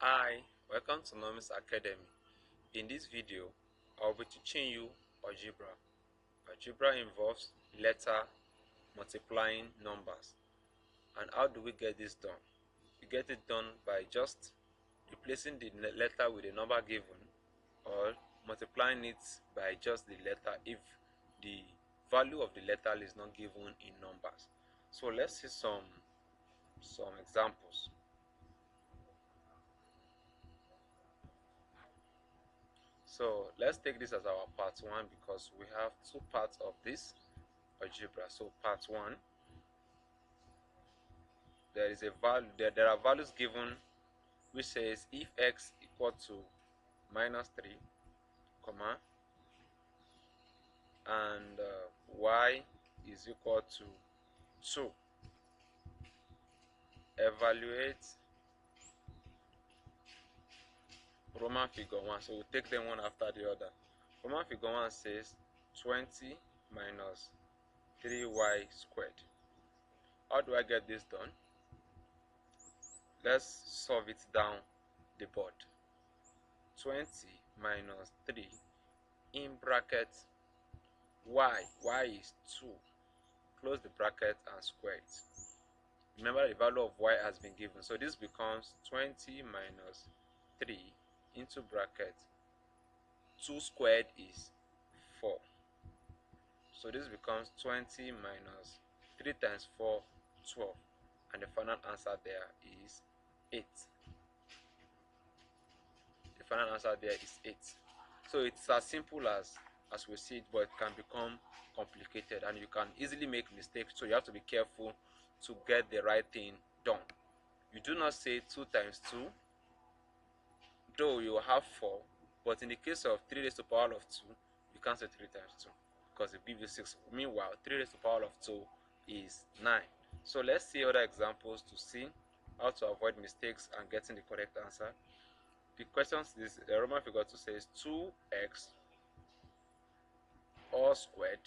Hi, welcome to Nomis Academy. In this video, I'll be teaching you algebra. Algebra involves letter multiplying numbers. And how do we get this done? We get it done by just replacing the letter with the number given or multiplying it by just the letter if the value of the letter is not given in numbers. So let's see some examples. So let's take this as our part 1 because we have two parts of this algebra. So part 1, there is a value there are values given which says if x equal to minus 3 comma and y is equal to 2, evaluate Roman figure 1. So we'll take them one after the other. Roman figure 1 says 20 minus 3y squared. How do I get this done? Let's solve it down the board. 20 minus 3 in bracket y is 2, close the bracket and square it. Remember, the value of y has been given, so this becomes 20 minus 3 into bracket 2 squared is 4. So this becomes 20 minus 3 times 4, 12, and the final answer there is 8. The final answer there is 8. So it's as simple as we see it, but it can become complicated and you can easily make mistakes, so you have to be careful to get the right thing done. You do not say 2 times 2, though you have 4, but in the case of 3 raised to the power of 2, you can't say 3 times 2 because it gives you 6. Meanwhile, 3 raised to the power of 2 is 9. So let's see other examples to see how to avoid mistakes and getting the correct answer. The question is, the Roman figure 2 says 2x all squared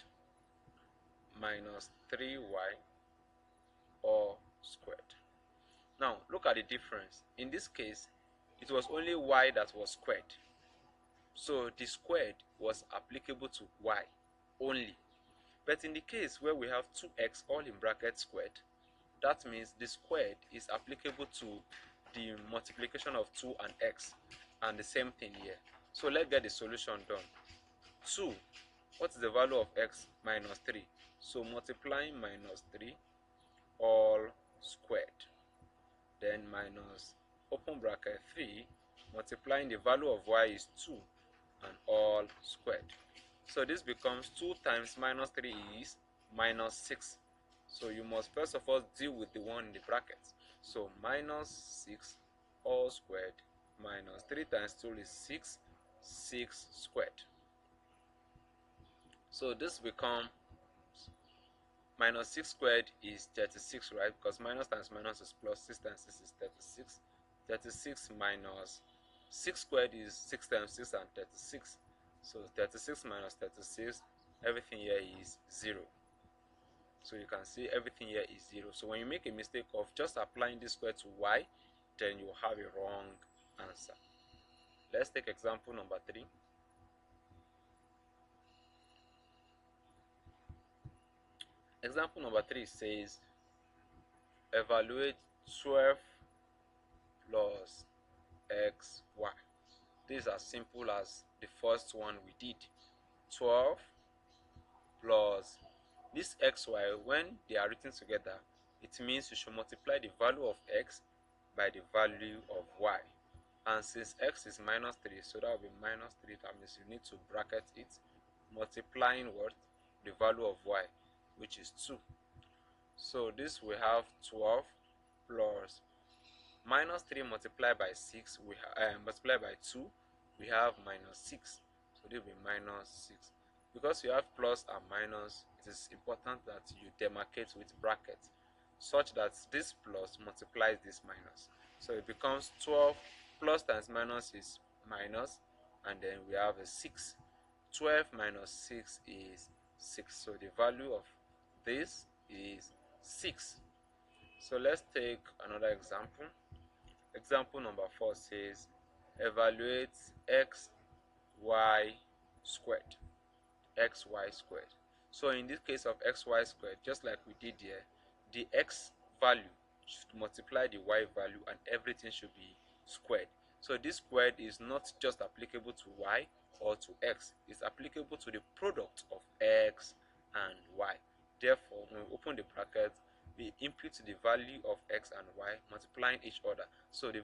minus 3y all squared. Now look at the difference. In this case, it was only y that was squared, so the squared was applicable to y only. But in the case where we have 2x all in bracket squared, that means the squared is applicable to the multiplication of 2 and x, and the same thing here. So let's get the solution done. 2, what is the value of x? Minus 3. So multiplying minus 3 all squared, then minus open bracket 3, multiplying the value of y is 2 and all squared. So this becomes 2 times minus 3 is minus 6. So you must first of all deal with the one in the brackets. So minus 6 all squared minus 3 times 2 is 6, 6 squared. So this becomes minus 6 squared is 36, right? Because minus times minus is plus, 6 times 6 is 36. 36 minus 6 squared is 6 times 6 and 36. So 36 minus 36, everything here is 0. So you can see everything here is 0. So when you make a mistake of just applying this square to y, then you have a wrong answer. Let's take example number 3. Example number 3 says evaluate 12 plus xy. This is as simple as the first one we did. 12 plus this xy, when they are written together, it means you should multiply the value of x by the value of y. And since x is minus 3, so that will be minus 3. That means you need to bracket it, multiplying what? The value of y, which is 2. So this we have 12 plus minus 3 multiplied by 6, we multiplied by 2, we have minus 6. So this will be minus 6. Because you have plus and minus, it is important that you demarcate with brackets such that this plus multiplies this minus. So it becomes 12 plus times minus is minus, and then we have a 6. 12 minus 6 is 6. So the value of this is 6. So let's take another example. Example number 4 says evaluate x y squared. Xy squared. So in this case of xy squared, just like we did here, the x value should multiply the y value and everything should be squared. So this squared is not just applicable to y or to x, it's applicable to the product of x and y. Therefore, when we open the bracket, we input the value of x and y multiplying each other. So the